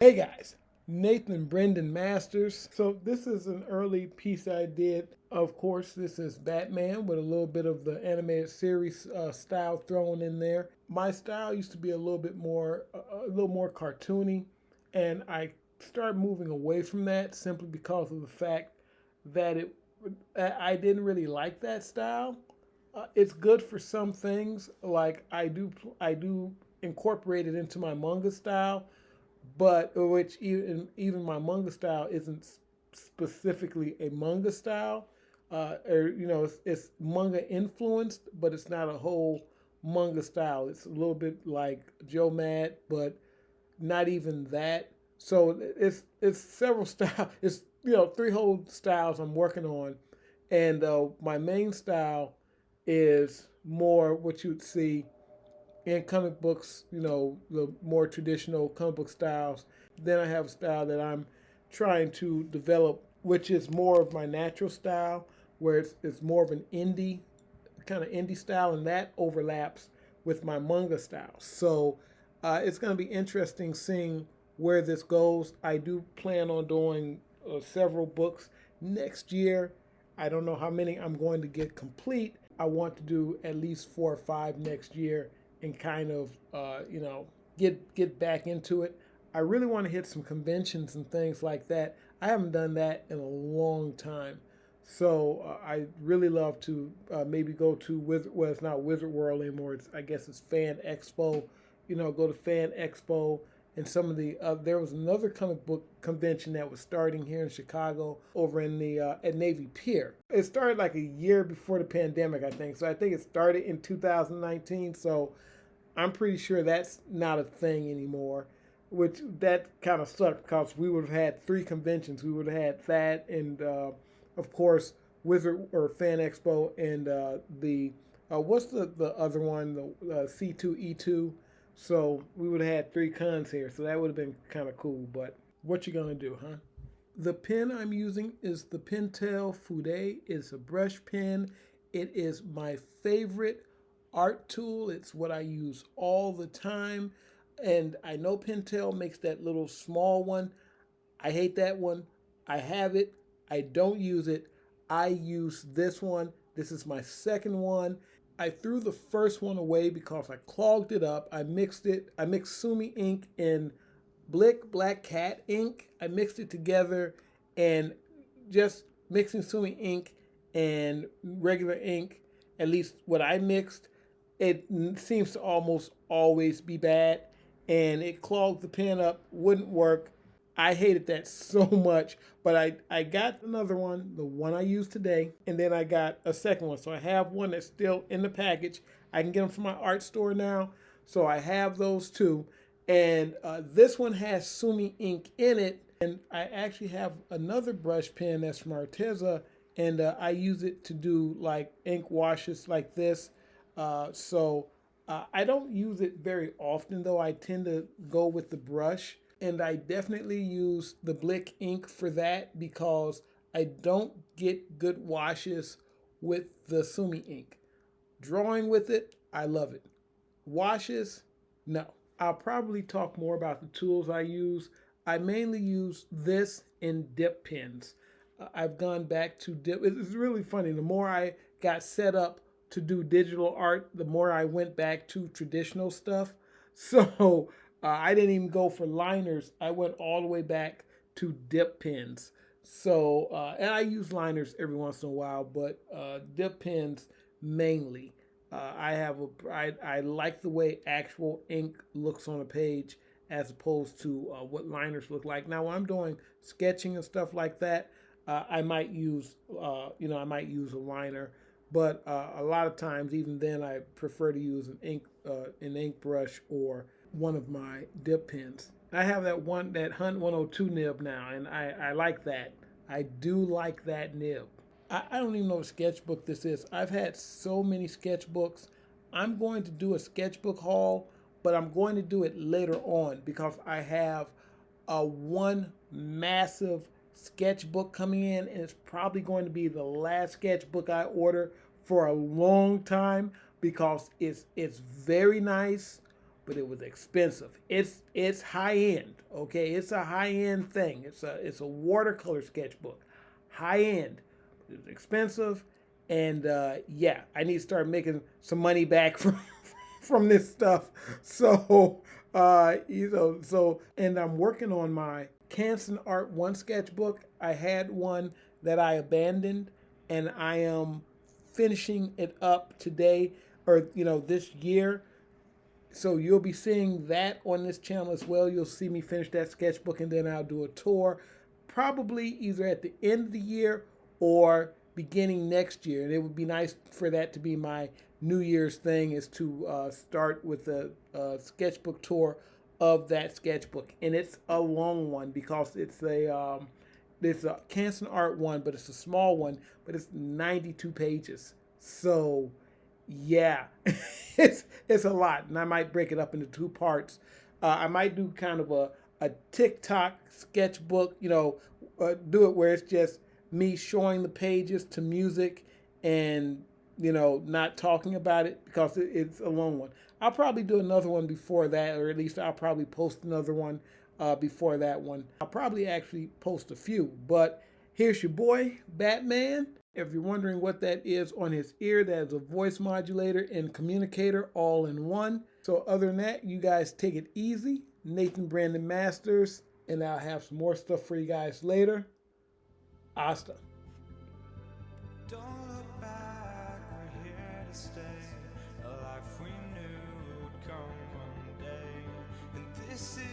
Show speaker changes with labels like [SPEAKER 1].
[SPEAKER 1] Hey guys, Nathan Brendan Masters. So this is an early piece I did. Of course, this is Batman with a little bit of the animated series style thrown in there. My style used to be a little more cartoony, and I started moving away from that simply because of the fact that I didn't really like that style. It's good for some things, like I do incorporate it into my manga style, but which even my manga style isn't specifically a manga style, or it's manga influenced, but it's not a whole manga style. It's a little bit like Joe Mad, but not even that. So it's several styles. It's three whole styles I'm working on, and my main style is more what you'd see in comic books, the more traditional comic book styles. Then I have a style that I'm trying to develop, which is more of my natural style, where it's more of an indie style, and that overlaps with my manga style. So it's going to be interesting seeing where this goes. I do plan on doing several books next year. I don't know how many I'm going to get complete. I want to do at least 4 or 5 next year and kind of get back into it. I really want to hit some conventions and things like that. I haven't done that in a long time. So I really love to maybe go to well, it's not Wizard World anymore. I guess it's Fan Expo. Go to Fan Expo and some of the there was another comic book convention that was starting here in Chicago over in the at Navy Pier. It started like a year before the pandemic, I think. So I think it started in 2019. So I'm pretty sure that's not a thing anymore, which that kind of sucked because we would have had 3 conventions. We would have had that and, of course, Wizard or Fan Expo and the what's the other one, the C2E2. So we would have had 3 cons here. So that would have been kind of cool. But what you gonna do, huh? The pen I'm using is the Pentel Fude. It's a brush pen. It is my favorite art tool. It's what I use all the time. And I know Pentel makes that little small one. I hate that one. I have it. I don't use it. I use this one. This is my second one. I threw the first one away because I clogged it up. I mixed it. I mixed Sumi ink and Blick Black Cat ink. I mixed it together, and just mixing Sumi ink and regular ink, at least what I mixed, it seems to almost always be bad, and it clogged the pen up, wouldn't work. I hated that so much, but I got another one, the one I used today, and then I got a second one. So I have one that's still in the package. I can get them from my art store now, so I have those two. And this one has Sumi ink in it, and I actually have another brush pen that's from Arteza, and I use it to do like ink washes like this. I don't use it very often, though. I tend to go with the brush, and I definitely use the Blick ink for that because I don't get good washes with the Sumi ink. Drawing with it, I love it. Washes, no. I'll probably talk more about the tools I use. I mainly use this in dip pens. I've gone back to dip. It's really funny. The more I got set up to do digital art, the more I went back to traditional stuff. So I didn't even go for liners. I went all the way back to dip pens. So, and I use liners every once in a while, but dip pens mainly. I like the way actual ink looks on a page as opposed to what liners look like. Now, when I'm doing sketching and stuff like that, I might use I might use a liner, but a lot of times, even then, I prefer to use an ink brush or one of my dip pens. I have that Hunt 102 nib now, and I like that. I do like that nib. I don't even know what sketchbook this is. I've had so many sketchbooks. I'm going to do a sketchbook haul, but I'm going to do it later on because I have one massive sketchbook coming in, and it's probably going to be the last sketchbook I order for a long time because it's very nice, but it was expensive. It's high end, okay? It's a high end thing. It's a watercolor sketchbook, high end. It's expensive, and yeah, I need to start making some money back from this stuff. So and I'm working on my Canson Art 1 sketchbook. I had one that I abandoned, and I am finishing it up today, or this year. So you'll be seeing that on this channel as well. You'll see me finish that sketchbook, and then I'll do a tour, probably either at the end of the year or beginning next year. And it would be nice for that to be my New Year's thing, is to start with a sketchbook tour of that sketchbook. And it's a long one because it's a Canson Art 1, but it's a small one, but it's 92 pages. So yeah, it's a lot, and I might break it up into two parts. I might do kind of a TikTok sketchbook, do it where it's just me showing the pages to music and not talking about it, because it's a long one. I'll probably do another one before that, or at least I'll probably post another one before that one. I'll probably actually post a few, but here's your boy, Batman. If you're wondering what that is on his ear, that is a voice modulator and communicator all in one. So other than that, you guys take it easy. Nathan Brandon Masters, and I'll have some more stuff for you guys later. Hasta. Don't look back, we're here to stay. A life we knew would come one day. And this is